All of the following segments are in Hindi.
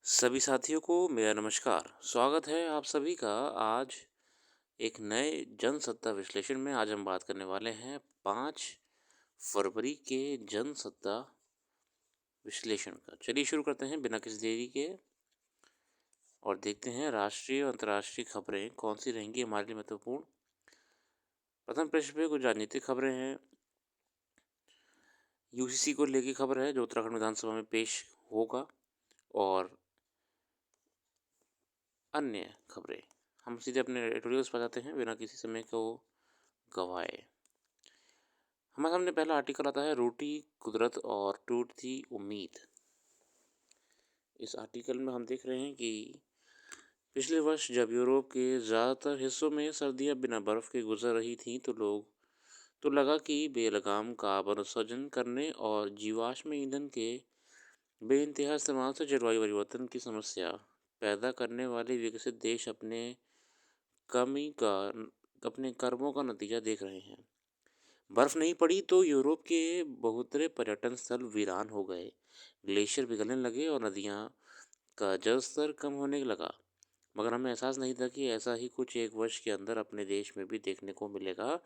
सभी साथियों को मेरा नमस्कार। स्वागत है आप सभी का आज एक नए जनसत्ता विश्लेषण में। आज हम बात करने वाले हैं 5 फरवरी के जनसत्ता विश्लेषण का। चलिए शुरू करते हैं बिना किसी देरी के और देखते हैं राष्ट्रीय और अंतर्राष्ट्रीय खबरें कौन सी रहेंगी हमारे लिए महत्वपूर्ण। प्रथम पृष्ठ पे कुछ राजनीतिक खबरें हैं। यूजीसी को लेकर खबर है जो उत्तराखंड विधानसभा में पेश होगा, और अन्य खबरें। हम सीधे अपने एडिटोरियल्स पर जाते हैं बिना किसी समय को गवाए। हमारे सामने पहला आर्टिकल आता है, रूठी कुदरत और टूटती उम्मीद। इस आर्टिकल में हम देख रहे हैं कि पिछले वर्ष जब यूरोप के ज़्यादातर हिस्सों में सर्दियां बिना बर्फ़ के गुजर रही थीं तो लगा कि बेलगाम कार्बन उत्सर्जन करने और जीवाश्म ईंधन के बेइंतहा इस्तेमाल से जलवायु परिवर्तन की समस्या पैदा करने वाले विकसित देश अपने कर्मों का नतीजा देख रहे हैं। बर्फ़ नहीं पड़ी तो यूरोप के बहुतरे पर्यटन स्थल वीरान हो गए, ग्लेशियर पिघलने लगे और नदियाँ का जल स्तर कम होने लगा। मगर हमें एहसास नहीं था कि ऐसा ही कुछ एक वर्ष के अंदर अपने देश में भी देखने को मिलेगा।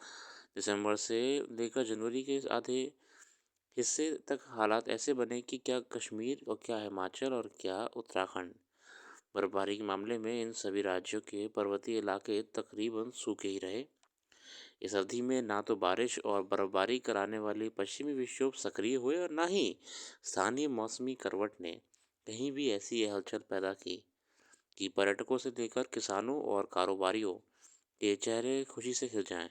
दिसंबर से लेकर जनवरी के आधे हिस्से तक हालात ऐसे बने कि क्या कश्मीर और क्या हिमाचल और क्या उत्तराखंड। बर्फबारी के मामले में इन सभी राज्यों के पर्वतीय इलाके तकरीबन सूखे ही रहे। इस अवधि में ना तो बारिश और बर्फबारी कराने वाले पश्चिमी विक्षोभ सक्रिय हुए और ना ही स्थानीय मौसमी करवट ने कहीं भी ऐसी हलचल पैदा की कि पर्यटकों से लेकर किसानों और कारोबारियों के चेहरे खुशी से खिल जाएं।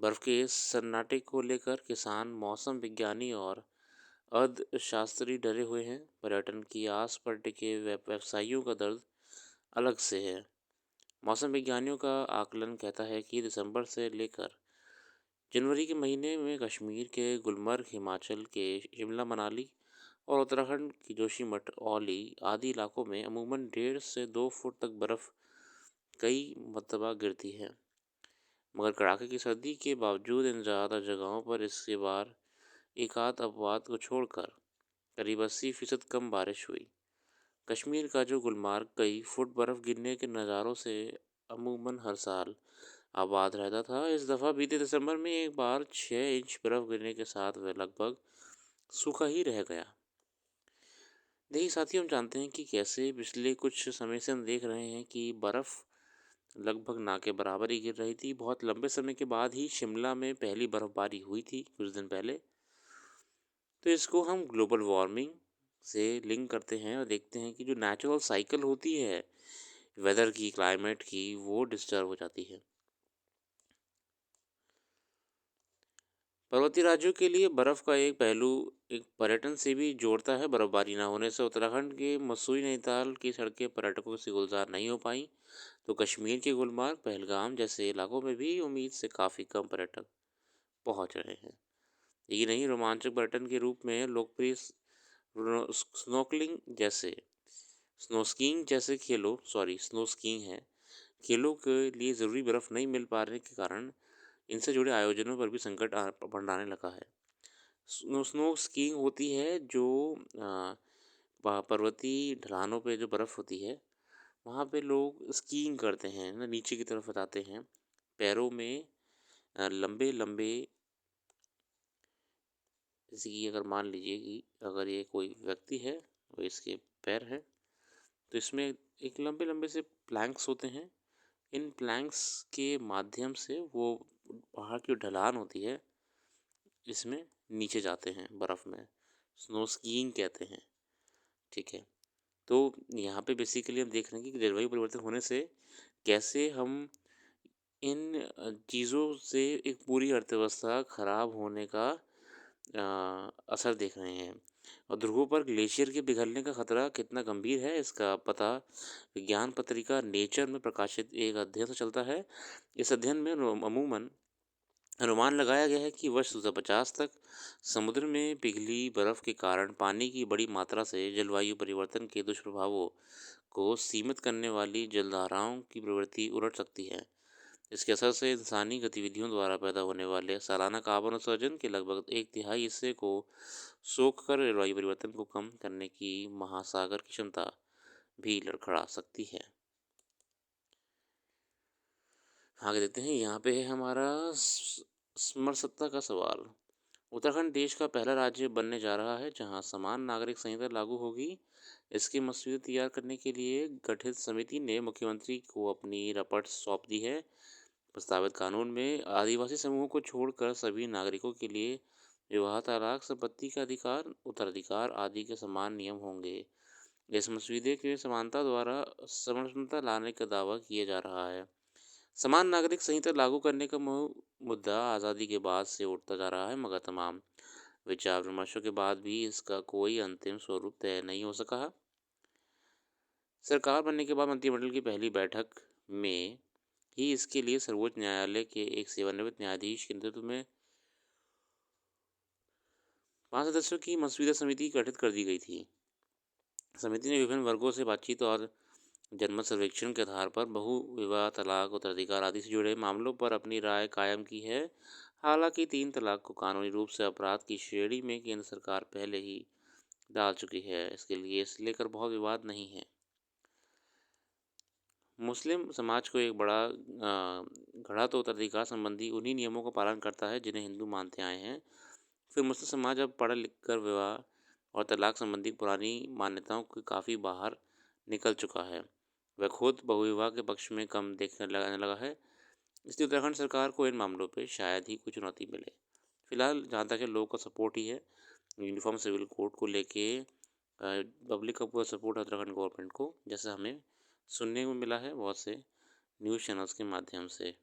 बर्फ के इस सन्नाटे को लेकर किसान, मौसम विज्ञानी और अर्थशास्त्री डरे हुए हैं। पर्यटन की आस पर टिके व्यवसायियों का दर्द अलग से है। मौसम विज्ञानियों का आकलन कहता है कि दिसंबर से लेकर जनवरी के महीने में कश्मीर के गुलमर्ग, हिमाचल के शिमला मनाली और उत्तराखंड की जोशीमठ, औली आदि इलाकों में अमूमन 1.5 से 2 फुट तक बर्फ़ कई मरतबा गिरती है। मगर कड़ाके की सर्दी के बावजूद इन ज़्यादा जगहों पर इसके बार एक आध अपवाद को छोड़कर करीब 80% कम बारिश हुई। कश्मीर का जो गुलमार्ग कई फुट बर्फ़ गिरने के नज़ारों से अमूमन हर साल आबाद रहता था, इस दफ़ा बीते दिसंबर में एक बार 6 इंच बर्फ़ गिरने के साथ वह लगभग सूखा ही रह गया। देखिए साथियों, हम जानते हैं कि कैसे पिछले कुछ समय से हम देख रहे हैं कि बर्फ़ लगभग ना के बराबर ही गिर रही थी। बहुत लंबे समय के बाद ही शिमला में पहली बर्फ़बारी हुई थी कुछ दिन पहले। तो इसको हम ग्लोबल वार्मिंग से लिंक करते हैं और देखते हैं कि जो नेचुरल साइकिल होती है वेदर की, क्लाइमेट की, वो डिस्टर्ब हो जाती है। पर्वतीय राज्यों के लिए बर्फ़ का एक पहलू एक पर्यटन से भी जोड़ता है। बर्फबारी ना होने से उत्तराखंड के मसूरी, नैनीताल की सड़कें पर्यटकों से गुलजार नहीं हो पाई, तो कश्मीर के गुलमार्ग, पहलगाम जैसे इलाकों में भी उम्मीद से काफ़ी कम पर्यटक पहुंच रहे हैं। यही नहीं, रोमांचक पर्यटन के रूप में लोकप्रिय स्नोकलिंग जैसे स्नो स्कीइंग है खेलों के लिए ज़रूरी बर्फ़ नहीं मिल पाने के कारण इनसे जुड़े आयोजनों पर भी संकट मंडराने लगा है। स्नो स्कीइंग होती है जो पर्वतीय ढलानों पे जो बर्फ़ होती है, वहाँ पे लोग स्कीइंग करते हैं ना, नीचे की तरफ जाते हैं। पैरों में लंबे लंबे, जैसे कि अगर मान लीजिए कि अगर ये कोई व्यक्ति है और इसके पैर हैं, तो इसमें एक लंबे लंबे से प्लैंक्स होते हैं। इन प्लैंक्स के माध्यम से वो पहाड़ की ढलान होती है, इसमें नीचे जाते हैं बर्फ़ में। स्नो स्कीइंग कहते हैं। ठीक है। तो यहाँ पे बेसिकली हम देख रहे हैं कि जलवायु परिवर्तन होने से कैसे हम इन चीज़ों से एक पूरी अर्थव्यवस्था खराब होने का असर देख रहे हैं। और ध्रुवों पर ग्लेशियर के पिघलने का खतरा कितना गंभीर है, इसका पता विज्ञान पत्रिका नेचर में प्रकाशित एक अध्ययन से चलता है। इस अध्ययन में अमूमन अनुमान लगाया गया है कि वर्ष 2050 तक समुद्र में पिघली बर्फ़ के कारण पानी की बड़ी मात्रा से जलवायु परिवर्तन के दुष्प्रभावों को सीमित करने वाली जलधाराओं की प्रवृत्ति उलट सकती है। इसके असर से इंसानी गतिविधियों द्वारा पैदा होने वाले सालाना कार्बन उत्सर्जन के लगभग एक तिहाई हिस्से को सोख कर जलवायु परिवर्तन को कम करने की महासागर की क्षमता भी लड़खड़ा सकती है। आगे देखते हैं, यहाँ पे है हमारा स्मरसत्ता का सवाल। उत्तराखंड देश का पहला राज्य बनने जा रहा है जहां समान नागरिक संहिता लागू होगी। इसकी मसौदे तैयार करने के लिए गठित समिति ने मुख्यमंत्री को अपनी रिपोर्ट सौंप दी है। प्रस्तावित कानून में आदिवासी समूहों को छोड़कर सभी नागरिकों के लिए विवाह, तलाक, संपत्ति का अधिकार, उत्तराधिकार आदि के समान नियम होंगे। इस मसौदे के समानता द्वारा समरसता लाने का दावा किया जा रहा है। समान नागरिक संहिता लागू करने का मुद्दा आज़ादी के बाद से उठता जा रहा है, मगर तमाम विचार विमर्शों के बाद भी इसका कोई अंतिम स्वरूप तय नहीं हो सका है। सरकार बनने के बाद मंत्रिमंडल की पहली बैठक में ही इसके लिए सर्वोच्च न्यायालय के एक सेवानिवृत्त न्यायाधीश के नेतृत्व में 5 सदस्यों की मसौदा समिति गठित कर दी गई थी। समिति ने विभिन्न वर्गों से बातचीत और जनमत सर्वेक्षण के आधार पर बहु विवाह, तलाक, उत्तराधिकार आदि से जुड़े मामलों पर अपनी राय कायम की है। हालांकि 3 तलाक को कानूनी रूप से अपराध की श्रेणी में केंद्र सरकार पहले ही डाल चुकी है। इसके लिए इसे लेकर बहुत विवाद नहीं है। मुस्लिम समाज को एक बड़ा घड़ा तो उत्तराधिकार संबंधी उन्हीं नियमों का पालन करता है जिन्हें हिंदू मानते आए हैं। फिर मुस्लिम समाज अब पढ़ लिख कर विवाह और तलाक संबंधी पुरानी मान्यताओं के काफ़ी बाहर निकल चुका है। वह खुद बहुविवाह के पक्ष में कम देखने लगाने लगा है। इसलिए उत्तराखंड सरकार को इन मामलों पे शायद ही कुछ चुनौती मिले। फिलहाल जहाँ तक है, लोगों का सपोर्ट ही है। यूनिफॉर्म सिविल कोड को लेके पब्लिक का पूरा सपोर्ट है उत्तराखंड गवर्नमेंट को, जैसा हमें सुनने को मिला है बहुत से न्यूज़ चैनल्स के माध्यम से।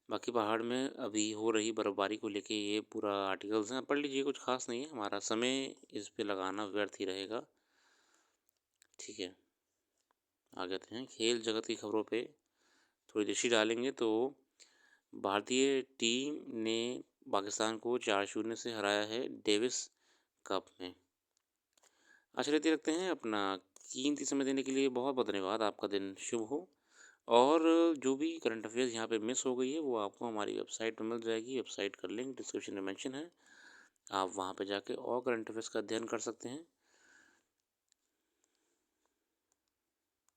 बाकी पहाड़ में अभी हो रही बर्फबारी को लेके ये पूरा आर्टिकल्स हैं, पढ़ लीजिए, कुछ खास नहीं है। हमारा समय इस पे लगाना व्यर्थ ही रहेगा। ठीक है, आगे आते हैं खेल जगत की खबरों पे थोड़ी दृष्टि डालेंगे तो भारतीय टीम ने पाकिस्तान को 4-0 से हराया है डेविस कप में। आशा रहती रखते हैं। अपना कीमती समय देने के लिए बहुत बहुत धन्यवाद। आपका दिन शुभ हो। और जो भी करंट अफेयर्स यहाँ पे मिस हो गई है वो आपको हमारी वेबसाइट पर मिल जाएगी। वेबसाइट का लिंक डिस्क्रिप्शन में मेंशन है, आप वहाँ पे जाके और करंट अफेयर्स का अध्ययन कर सकते हैं।